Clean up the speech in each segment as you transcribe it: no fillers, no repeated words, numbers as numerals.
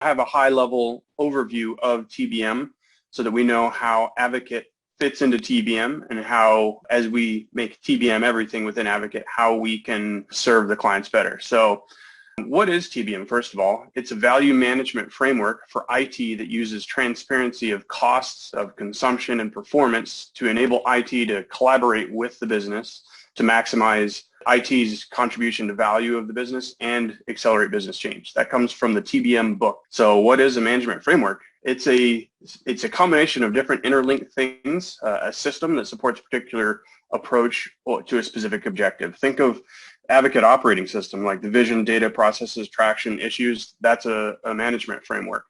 have a high-level overview of TBM so that we know how Advocate fits into TBM and how, as we make TBM everything within Advocate, how we can serve the clients better. So what is TBM? First of all, it's a value management framework for IT that uses transparency of costs of consumption and performance to enable IT to collaborate with the business to maximize IT's contribution to value of the business and accelerate business change. That comes from the TBM book. So what is a management framework? It's a combination of different interlinked things, a system that supports a particular approach to a specific objective. Think of Advocate operating system, like the vision, data, processes, traction, issues. That's a management framework.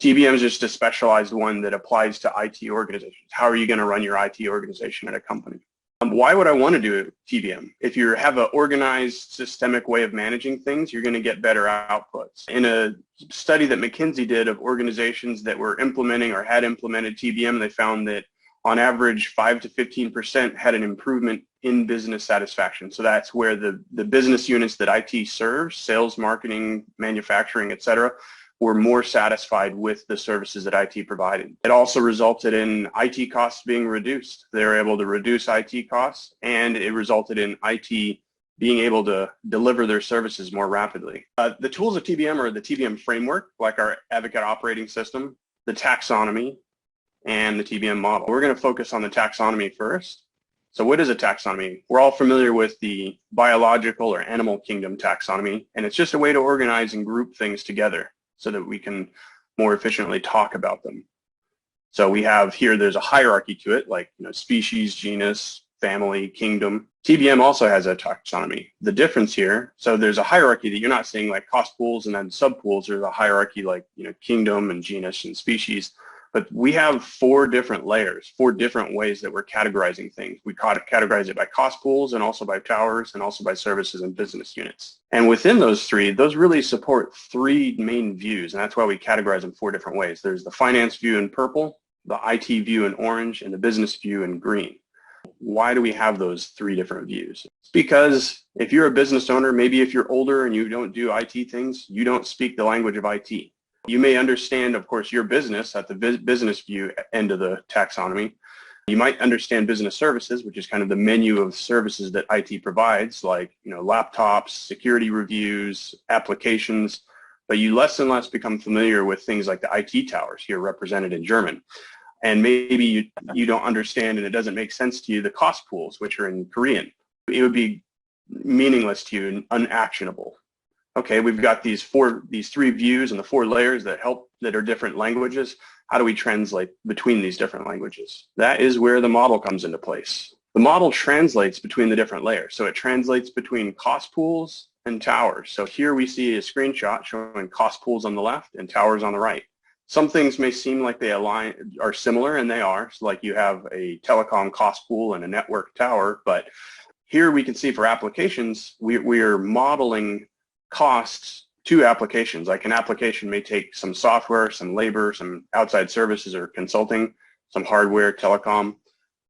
TBM is just a specialized one that applies to IT organizations. How are you going to run your IT organization at a company? Why would I want to do TBM? If you have an organized, systemic way of managing things, you're going to get better outputs. In a study that McKinsey did of organizations that were implementing or had implemented TBM, they found that on average, 5 to 15% had an improvement in business satisfaction. So that's where the business units that IT serves, sales, marketing, manufacturing, et cetera, were more satisfied with the services that IT provided. It also resulted in IT costs being reduced. They were able to reduce IT costs, and it resulted in IT being able to deliver their services more rapidly. The tools of TBM are the TBM framework, like our Advocate operating system, the taxonomy, and the TBM model. We're going to focus on the taxonomy first. So what is a taxonomy? We're all familiar with the biological or animal kingdom taxonomy, and it's just a way to organize and group things together so that we can more efficiently talk about them. So we have here, there's a hierarchy to it, like species, genus, family, kingdom. TBM also has a taxonomy. The difference here, so there's a hierarchy that you're not seeing like cost pools and then subpools. There's a hierarchy like kingdom and genus and species. But we have 4 different layers, 4 different ways that we're categorizing things. We categorize it by cost pools and also by towers and also by services and business units. And within those 3, those really support 3 main views, and that's why we categorize them 4 different ways. There's the finance view in purple, the IT view in orange, and the business view in green. Why do we have those 3 different views? It's because if you're a business owner, maybe if you're older and you don't do IT things, you don't speak the language of IT. You may understand, of course, your business at the business view end of the taxonomy. You might understand business services, which is kind of the menu of services that IT provides, like laptops, security reviews, applications, but you less and less become familiar with things like the IT towers here represented in German. And maybe you don't understand and it doesn't make sense to you the cost pools, which are in Korean. It would be meaningless to you and unactionable. Okay, we've got these 3 views and the 4 layers that are different languages. How do we translate between these different languages? That is where the model comes into place. The model translates between the different layers. So it translates between cost pools and towers. So here we see a screenshot showing cost pools on the left and towers on the right. Some things may seem like they are similar, and they are. So like you have a telecom cost pool and a network tower, but here we can see for applications, we are modeling costs to applications. Like an application may take some software, some labor, some outside services or consulting, some hardware, telecom.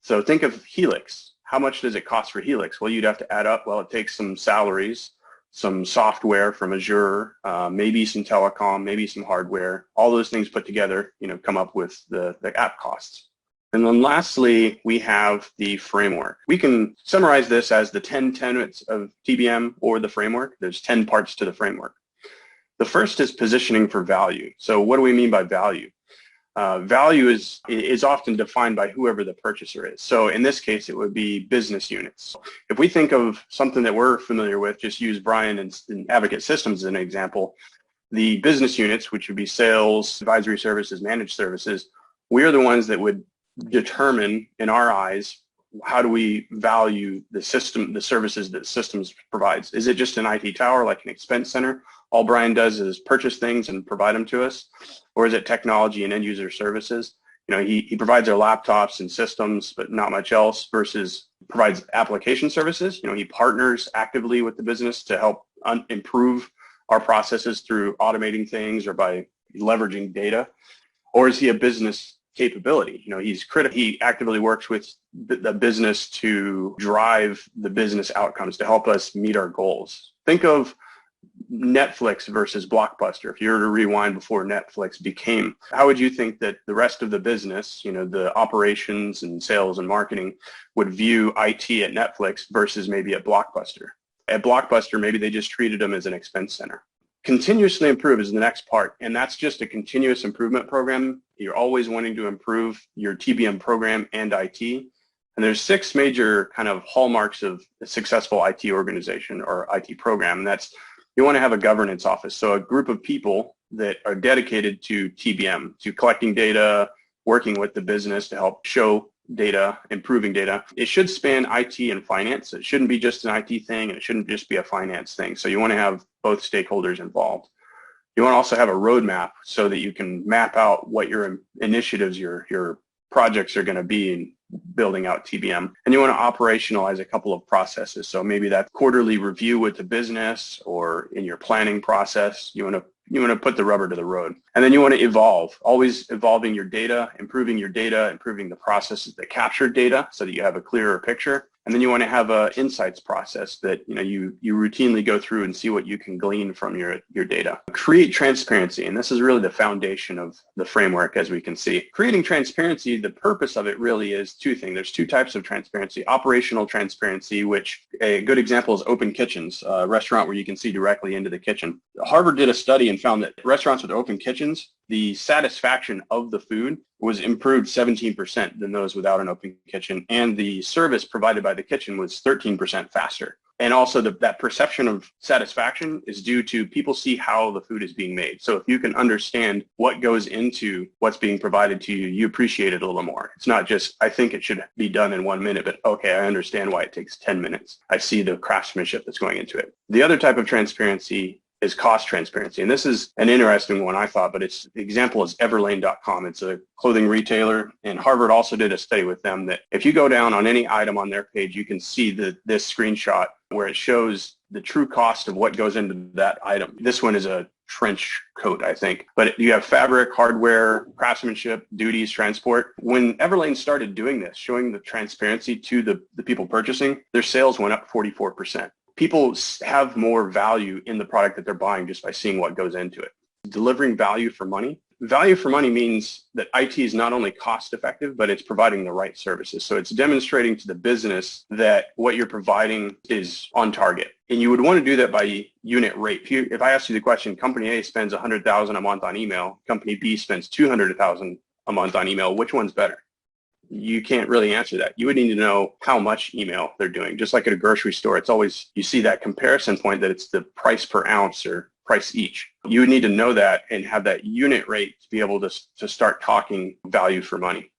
So think of Helix. How much does it cost for Helix? Well, you'd have to add up, well, it takes some salaries, some software from Azure, maybe some telecom, maybe some hardware. All those things put together, come up with the app costs. And then lastly, we have the framework. We can summarize this as the 10 tenets of TBM or the framework. There's 10 parts to the framework. The first is positioning for value. So what do we mean by value? Value is often defined by whoever the purchaser is. So in this case, it would be business units. If we think of something that we're familiar with, just use Brian and Advocate Systems as an example, the business units, which would be sales, advisory services, managed services, we are the ones that would determine, in our eyes, how do we value the system, the services that systems provides. Is it just an IT tower, like an expense center? All Brian does is purchase things and provide them to us. Or is it technology and end user services? He provides our laptops and systems, but not much else, versus provides application services. He partners actively with the business to help improve our processes through automating things or by leveraging data. Or is he a business capability? He's critical. He actively works with the business to drive the business outcomes to help us meet our goals. Think of Netflix versus Blockbuster, if you were to rewind before Netflix became, how would you think that the rest of the business, the operations and sales and marketing would view IT at Netflix versus maybe at Blockbuster? At Blockbuster, maybe they just treated them as an expense center. Continuously improve is the next part, and that's just a continuous improvement program. You're always wanting to improve your TBM program and IT. And there's 6 major kind of hallmarks of a successful IT organization or IT program. And that's, you want to have a governance office. So a group of people that are dedicated to TBM, to collecting data, working with the business to help show data, improving data. It should span IT and finance. It shouldn't be just an IT thing, and it shouldn't just be a finance thing. So you want to have both stakeholders involved. You want to also have a roadmap so that you can map out what your initiatives, your projects are going to be in building out TBM. And you want to operationalize a couple of processes. So maybe that quarterly review with the business, or in your planning process, you want to put the rubber to the road. And then you want to evolve, always evolving your data, improving the processes that capture data so that you have a clearer picture. And then you want to have an insights process that you routinely go through and see what you can glean from your data. Create transparency, and this is really the foundation of the framework, as we can see. Creating transparency, the purpose of it really is 2 things. There's 2 types of transparency. Operational transparency, which a good example is open kitchens, a restaurant where you can see directly into the kitchen. Harvard did a study and found that restaurants with open kitchens, the satisfaction of the food was improved 17% than those without an open kitchen, and the service provided by the kitchen was 13% faster. And also that perception of satisfaction is due to people see how the food is being made. So if you can understand what goes into what's being provided to you, you appreciate it a little more. It's not just, I think it should be done in 1 minute, but okay, I understand why it takes 10 minutes. I see the craftsmanship that's going into it. The other type of transparency is cost transparency. And this is an interesting one, I thought, but the example is Everlane.com. It's a clothing retailer, and Harvard also did a study with them that if you go down on any item on their page, you can see this screenshot where it shows the true cost of what goes into that item. This one is a trench coat, I think. But you have fabric, hardware, craftsmanship, duties, transport. When Everlane started doing this, showing the transparency to the people purchasing, their sales went up 44%. People have more value in the product that they're buying just by seeing what goes into it. Delivering value for money. Value for money means that IT is not only cost effective, but it's providing the right services. So it's demonstrating to the business that what you're providing is on target. And you would want to do that by unit rate. If I ask you the question, company A spends $100,000 a month on email, company B spends $200,000 a month on email, which one's better? You can't really answer that. You would need to know how much email they're doing. Just like at a grocery store, it's always, you see that comparison point that it's the price per ounce or price each. You would need to know that and have that unit rate to be able to start talking value for money.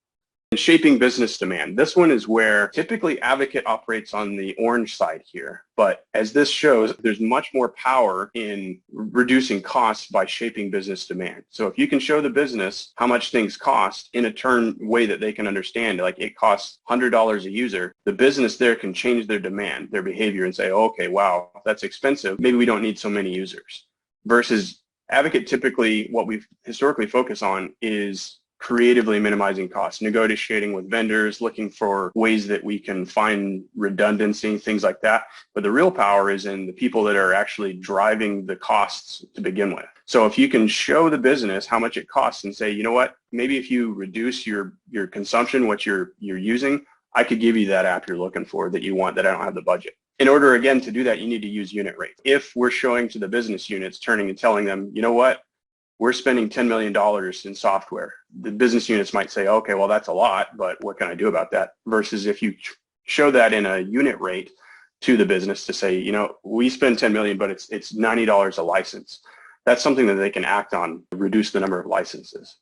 And shaping business demand. This one is where typically Advocate operates on the orange side here. But as this shows, there's much more power in reducing costs by shaping business demand. So if you can show the business how much things cost in a way that they can understand, like it costs $100 a user, the business there can change their demand, their behavior, and say, oh, okay, wow, that's expensive. Maybe we don't need so many users. Versus Advocate, typically what we historically focus on is creatively minimizing costs, negotiating with vendors, looking for ways that we can find redundancy, things like that. But the real power is in the people that are actually driving the costs to begin with. So if you can show the business how much it costs and say, you know what, maybe if you reduce your consumption, what you're using, I could give you that app you're looking for that you want, that I don't have the budget. In order, again, to do that, you need to use unit rate. If we're showing to the business units, turning and telling them, you know what, we're spending $10 million in software. The business units might say, okay, well, that's a lot, but what can I do about that? Versus if you show that in a unit rate to the business to say, you know, we spend 10 million, but it's $90 a license. That's something that they can act on to reduce the number of licenses.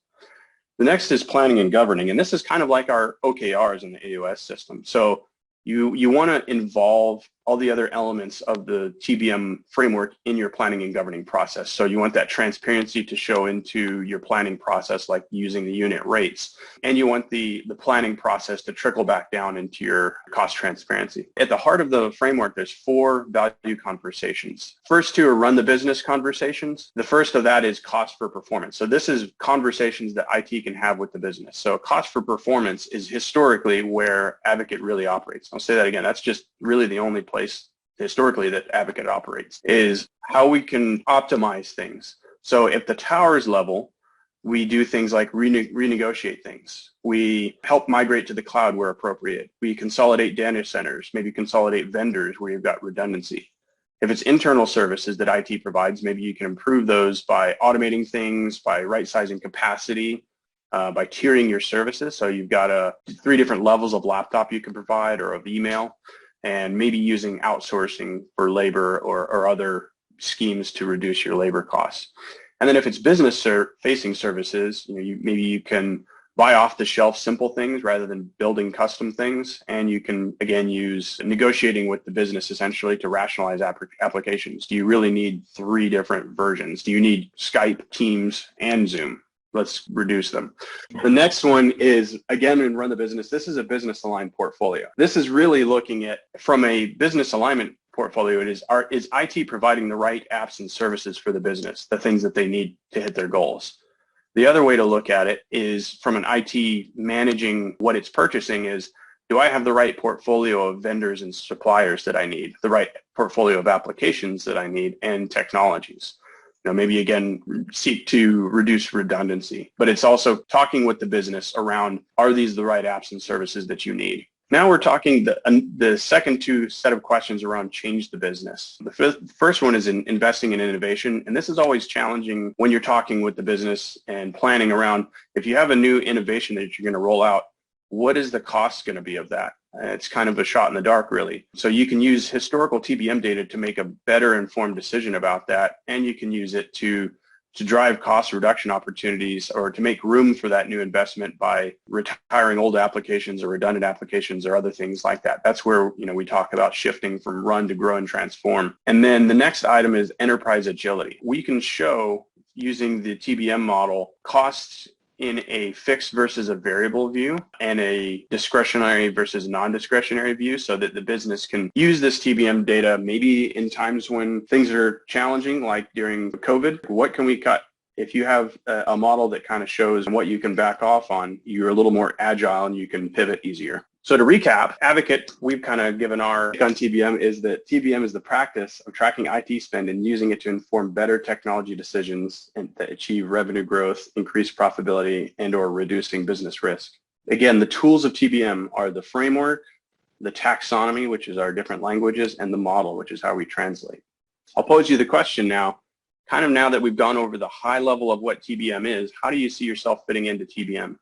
The next is planning and governing. And this is kind of like our OKRs in the AOS system. So you want to involve all the other elements of the TBM framework in your planning and governing process. So you want that transparency to show into your planning process, like using the unit rates. And you want the planning process to trickle back down into your cost transparency. At the heart of the framework, there's 4 value conversations. First 2 are run the business conversations. The first of that is cost for performance. So this is conversations that IT can have with the business. So cost for performance is historically where Advocate really operates. I'll say that again. That's just really the only place historically that Advocate operates, is how we can optimize things. So if the towers level, we do things like renegotiate things. We help migrate to the cloud where appropriate. We consolidate data centers, maybe consolidate vendors where you've got redundancy. If it's internal services that IT provides, maybe you can improve those by automating things, by right-sizing capacity, by tiering your services. So you've got 3 different levels of laptop you can provide or of email, and maybe using outsourcing for labor or other schemes to reduce your labor costs. And then if it's business-facing services, maybe you can buy off-the-shelf simple things rather than building custom things. And you can, again, use negotiating with the business essentially to rationalize applications. Do you really need 3 different versions? Do you need Skype, Teams, and Zoom? Let's reduce them. The next one is, again, in Run the Business, this is a business aligned portfolio. This is really looking at, from a business alignment portfolio, is IT providing the right apps and services for the business, the things that they need to hit their goals. The other way to look at it is from an IT managing what it's purchasing is, do I have the right portfolio of vendors and suppliers that I need, the right portfolio of applications that I need, and technologies? Maybe again, seek to reduce redundancy, but it's also talking with the business around, are these the right apps and services that you need? Now we're talking the second 2 set of questions around change the business. The first one is in investing in innovation, and this is always challenging when you're talking with the business and planning around, if you have a new innovation that you're going to roll out, what is the cost going to be of that? It's kind of a shot in the dark, really. So you can use historical TBM data to make a better informed decision about that, and you can use it to drive cost reduction opportunities or to make room for that new investment by retiring old applications or redundant applications or other things like that. That's where we talk about shifting from run to grow and transform. And then the next item is enterprise agility. We can show, using the TBM model, costs in a fixed versus a variable view and a discretionary versus non-discretionary view, so that the business can use this TBM data maybe in times when things are challenging, like during COVID. What can we cut? If you have a model that kind of shows what you can back off on, you're a little more agile and you can pivot easier. So to recap, Advocate, we've kind of given our on TBM is that TBM is the practice of tracking IT spend and using it to inform better technology decisions and to achieve revenue growth, increase profitability, and or reducing business risk. Again, the tools of TBM are the framework, the taxonomy, which is our different languages, and the model, which is how we translate. I'll pose you the question now, kind of now that we've gone over the high level of what TBM is, how do you see yourself fitting into TBM?